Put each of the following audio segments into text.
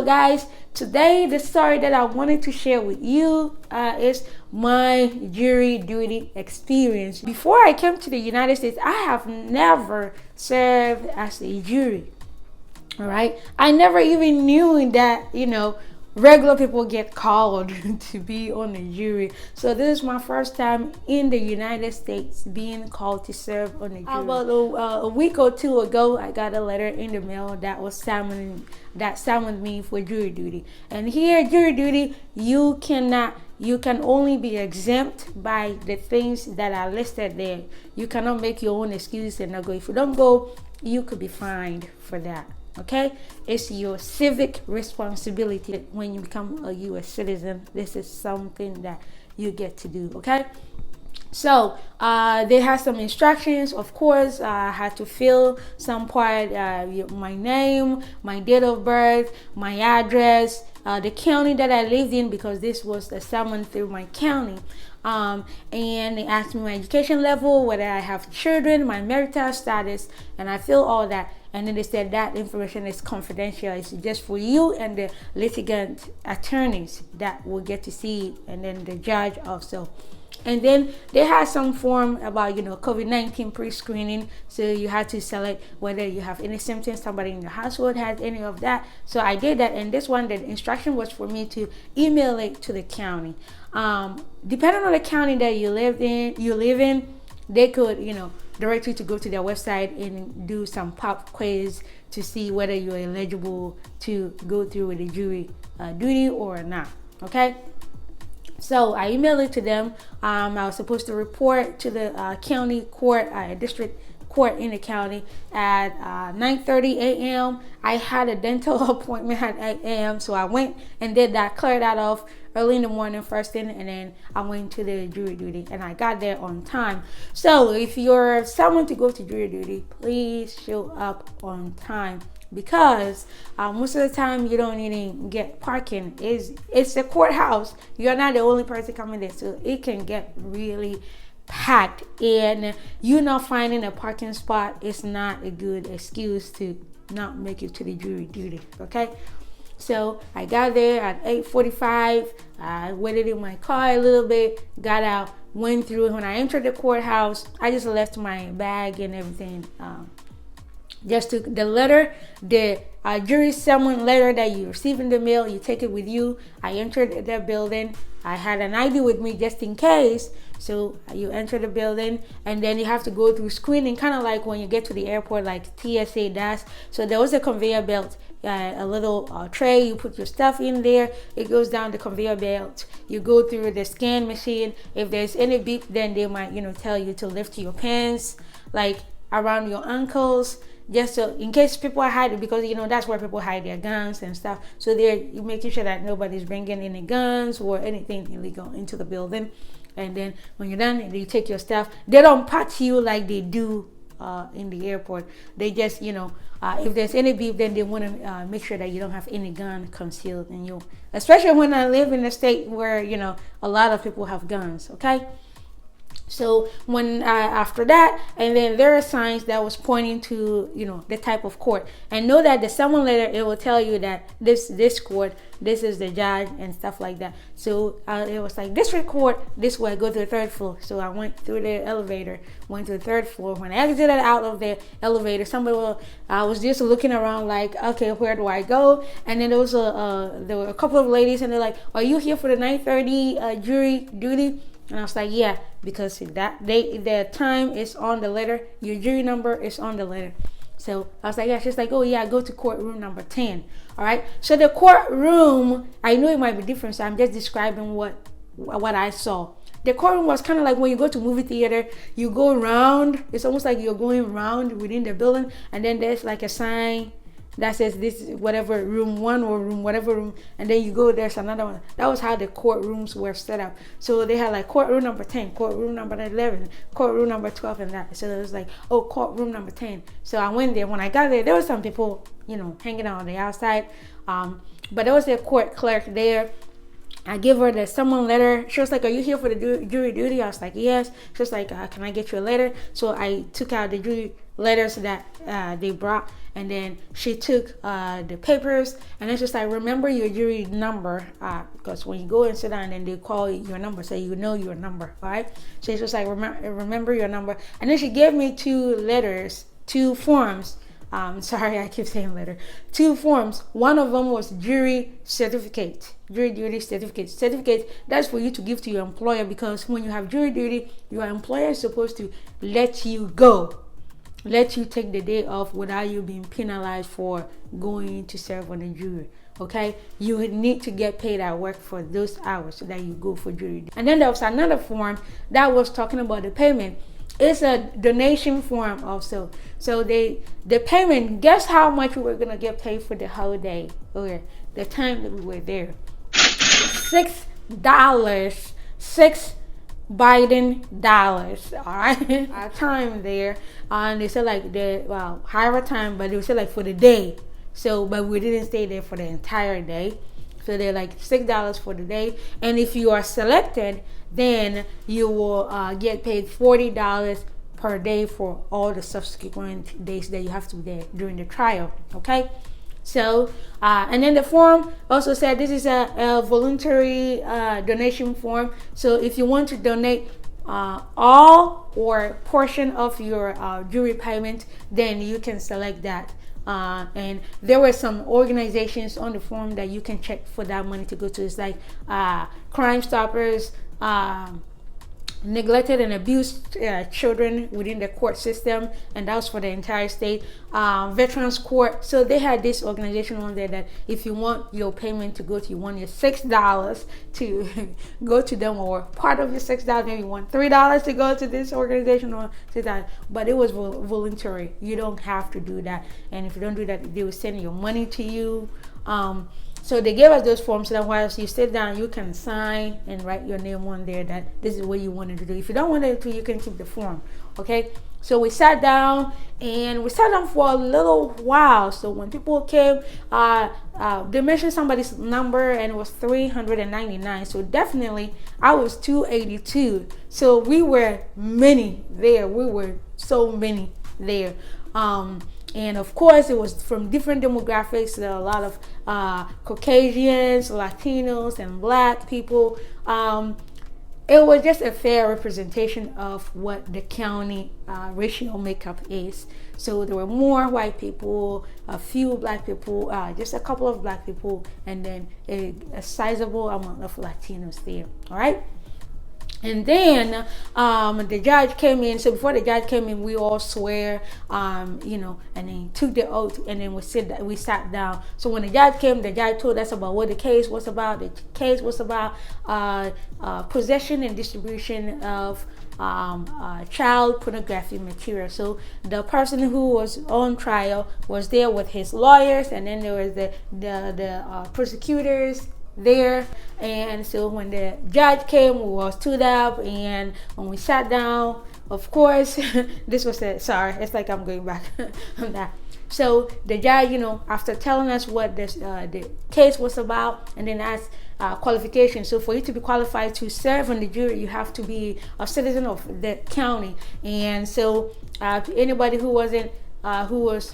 So guys, today the story that I wanted to share with you is my jury duty experience. Before I came to the United States, I have never served as a jury. All right, I never even knew that, regular people get called to be on a jury. So this is my first time in the United States being called to serve on a jury. About a week or two ago, I got a letter in the mail that was summoned me for jury duty. And here, jury duty, you can only be exempt by the things that are listed there. You cannot make your own excuse and not go. If you don't go, you could be fined for that. Okay, it's your civic responsibility when you become a U.S. citizen. This is something that you get to do. Okay, so they have some instructions. Of course, I had to fill some part, my name, my date of birth, my address, the county that I lived in, because this was a summon through my county. And they asked me my education level, whether I have children, my marital status, and I fill all that. And then they said that information is confidential. It's just for you and the litigant attorneys that will get to see it, and then the judge also. And then they had some form about, COVID-19 pre-screening. So you had to select whether you have any symptoms, somebody in your household has any of that. So I did that. And this one, the instruction was for me to email it to the county. Depending on the county that you live in, they could, direct you to go to their website and do some pop quiz to see whether you're eligible to go through with the jury duty or not. Okay. So I emailed it to them. I was supposed to report to the county court, district court in the county at 9:30 a.m. I had a dental appointment at 8 a.m. So I went and did that, cleared that off early in the morning first thing, and then I went to the jury duty and I got there on time. So if you're someone to go to jury duty, please show up on time, because most of the time you don't even get parking. It's a courthouse. You're not the only person coming there, so it can get really packed, and you not finding a parking spot is not a good excuse to not make it to the jury duty. Okay, so I got there at 8:45. I waited in my car a little bit, got out, went through. When I entered the courthouse, I just left my bag and everything. Just took the letter, the jury summons letter that you receive in the mail, you take it with you. I entered the building. I had an ID with me just in case. So you enter the building, and then you have to go through screening, kind of like when you get to the airport, like TSA does. So there was a conveyor belt, a little tray. You put your stuff in there. It goes down the conveyor belt. You go through the scan machine. If there's any beep, then they might, tell you to lift your pants, like around your ankles, just so in case people are hiding, because that's where people hide their guns and stuff. So they're making sure that nobody's bringing any guns or anything illegal into the building. And then when you're done, you take your stuff. They don't pat you like they do in the airport. They just, if there's any beef, then they want to make sure that you don't have any gun concealed in you. Especially when I live in a state where, a lot of people have guns, okay? So when after that, and then there are signs that was pointing to the type of court, and know that the summons letter, it will tell you that this court, this is the judge and stuff like that. So it was like district court, this way, go to the third floor. So I went through the elevator, went to the third floor. When I exited out of the elevator, I was just looking around like, okay, where do I go? And then there were a couple of ladies, and they're like, are you here for the 9:30 jury duty? And I was like, yeah, because the time is on the letter. Your jury number is on the letter. So I was like, yeah. She's like, oh yeah, go to courtroom number 10. All right. So the courtroom, I know it might be different, so I'm just describing what I saw. The courtroom was kind of like when you go to movie theater, you go around. It's almost like you're going around within the building, and then there's like a sign that says this is whatever room 1 or room whatever room, and then you go, there's another one. That was how the courtrooms were set up. So they had like courtroom number 10, courtroom number 11, courtroom number 12, and that. So it was like, oh, courtroom number 10. So I went there. When I got there, there was some people hanging out on the outside, but there was a court clerk there. I give her the summon letter. She was like, "Are you here for the jury duty?" I was like, "Yes." She was like, "Can I get you a letter?" So I took out the jury letters that they brought, and then she took the papers, and then she's like, "Remember your jury number, because when you go and sit down, then they call your number, so you know your number, all right?" So she was like, "Remember your number," and then she gave me two forms. Sorry, I keep saying letter. Two forms. One of them was jury certificate, jury duty certificate. Certificate, that's for you to give to your employer, because when you have jury duty, your employer is supposed to let you go, let you take the day off without you being penalized for going to serve on the jury. Okay, you need to get paid at work for those hours that you go for jury duty. And then there was another form that was talking about the payment. It's a donation form also. So the payment, guess how much we were gonna get paid for the whole day, or the time that we were there? $6. Biden dollars. All right. Our time there, and they said like higher time, but they said like for the day. So, but we didn't stay there for the entire day. So they're like $6 for the day, and if you are selected, then you will get paid $40 per day for all the subsequent days that you have to be there during the trial. Okay. So, and then the form also said this is a voluntary donation form. So if you want to donate all or portion of your jury payment, then you can select that. And there were some organizations on the form that you can check for that money to go to. It's like Crime Stoppers, neglected and abused children within the court system, and that was for the entire state. Veterans Court, so they had this organization on there that if you want your payment to go to, you want your $6 to go to them, or part of your $6, maybe you want $3 to go to this organization, or $6, but it was voluntary. You don't have to do that, and if you don't do that, they will send your money to you. So they gave us those forms so that while you sit down, you can sign and write your name on there that this is what you wanted to do. If you don't want to, you can keep the form. Okay. So we sat down, and we sat down for a little while. So when people came, they mentioned somebody's number, and it was 399. So definitely I was 282. So we were many there. We were so many there. And of course, it was from different demographics. There are a lot of Caucasians, Latinos, and Black people. It was just a fair representation of what the county racial makeup is. So there were more white people, a few Black people, just a couple of Black people, and then a sizable amount of Latinos there. All right. And then the judge came in. So before the judge came in, we all swear, and then took the oath, and then we sat down. So when the judge came, the judge told us about what the case was about. The case was about possession and distribution of child pornography material. So the person who was on trial was there with his lawyers, and then there was the prosecutors there. And so when the judge came, we all stood up, and when we sat down, of course, this was sorry, it's like I'm going back on that. So the judge, after telling us what the case was about, and then asked qualifications. So for you to be qualified to serve on the jury, you have to be a citizen of the county. And so anybody who was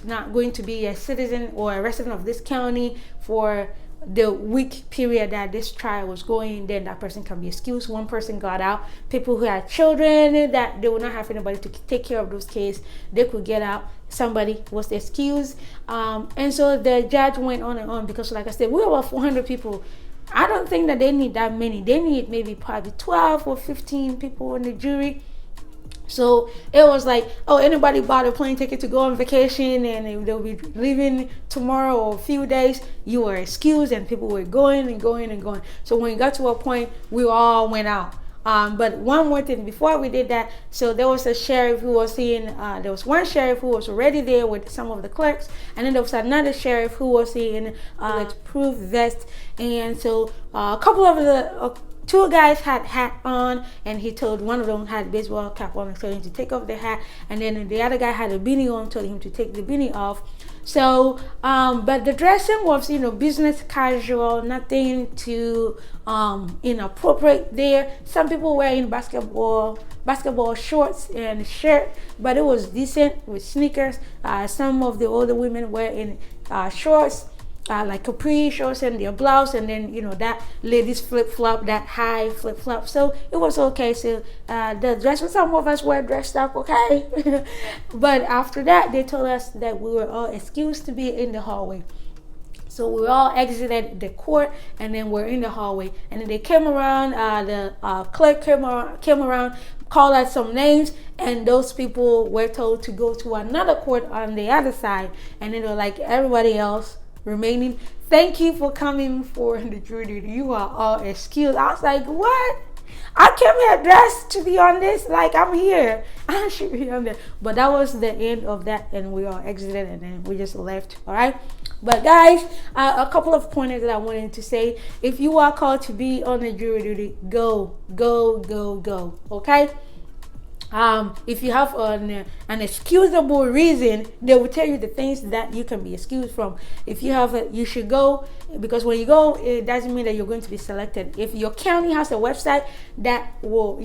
not going to be a citizen or a resident of this county for the week period that this trial was going, then that person can be excused. One person got out. People who had children that they would not have anybody to take care of those cases, they could get out. Somebody was excused. And so the judge went on and on, because like I said, we were about 400 people. I don't think that they need that many. They need maybe probably 12 or 15 people in the jury. So it was like, anybody bought a plane ticket to go on vacation and they'll be leaving tomorrow or a few days, you were excused, and people were going and going and going. So when it got to a point, we all went out. But one more thing before we did that, so there was a sheriff who was there was one sheriff who was already there with some of the clerks, and then there was another sheriff who was in proof vest. And so a couple of the two guys had hat on, and he told one of them had baseball cap on and told him to take off the hat, and then the other guy had a beanie on, told him to take the beanie off. So but the dressing was business casual, nothing too inappropriate there. Some people were in basketball shorts and shirt, but it was decent with sneakers. Some of the older women were in shorts, like capri shorts and their blouse, and then that ladies flip flop, that high flip flop. So it was okay. So the dress, some of us were dressed up, okay. But after that, they told us that we were all excused to be in the hallway. So we all exited the court, and then we're in the hallway. And then they came around, the clerk came around, called out some names, and those people were told to go to another court on the other side. And then they're like, everybody else remaining, thank you for coming for the jury duty. You are all excused. I was like, what? I came here dressed to be on this, like I'm here. I should be on there. But that was the end of that, and we all exited, and then we just left. All right. But guys, a couple of pointers that I wanted to say. If you are called to be on the jury duty, go. Okay. If you have an excusable reason, they will tell you the things that you can be excused from. If you have you should go, because when you go, it doesn't mean that you're going to be selected. If your county has a website that will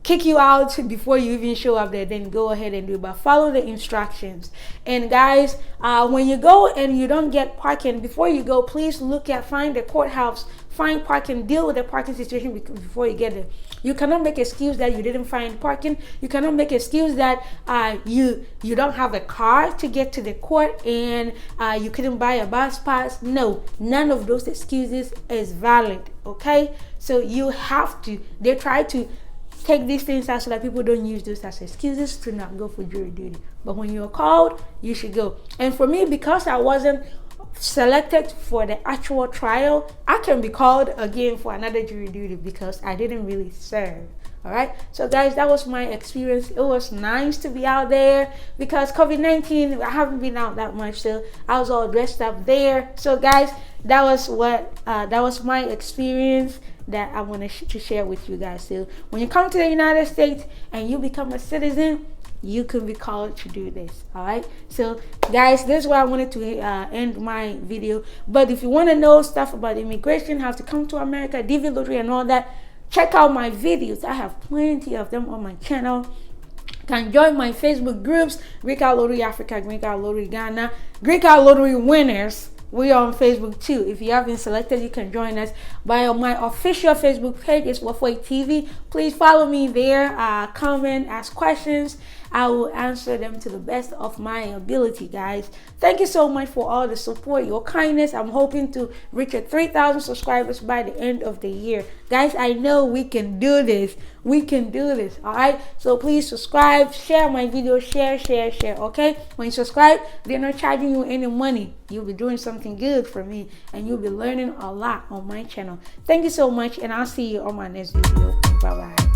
kick you out before you even show up there, then go ahead and do it, but follow the instructions. And guys, when you go and you don't get parking, before you go, please find the courthouse, find parking, deal with the parking situation before you get there. You cannot make excuse that you didn't find parking. You cannot make excuse that you don't have a car to get to the court, and you couldn't buy a bus pass. No, none of those excuses is valid. Okay, so you have to. They try to take these things out so that people don't use those as excuses to not go for jury duty. But when you're called, you should go. And for me, because I wasn't selected for the actual trial, I can be called again for another jury duty because I didn't really serve. All right, so guys, that was my experience. It was nice to be out there because COVID-19, I haven't been out that much, so I was all dressed up there. So guys, that was my experience that I wanted to share with you guys. So when you come to the United States and you become a citizen, you can be called to do this. All right, so guys, this is where I wanted to end my video. But if you want to know stuff about immigration, how to come to America, DV lottery and all that, check out my videos. I have plenty of them on my channel. You can join my Facebook groups, Green Card Lottery Africa, Green Card Lottery Ghana, Green Card Lottery Winners. We are on Facebook too. If you haven't selected, you can join us by my official Facebook page. It's Wafoi TV. Please follow me there. Comment, ask questions. I will answer them to the best of my ability, guys. Thank you so much for all the support, your kindness. I'm hoping to reach 3,000 subscribers by the end of the year. Guys, I know we can do this. We can do this, all right? So please subscribe, share my video, share, okay? When you subscribe, they're not charging you any money. You'll be doing something good for me, and you'll be learning a lot on my channel. Thank you so much, and I'll see you on my next video. Bye-bye.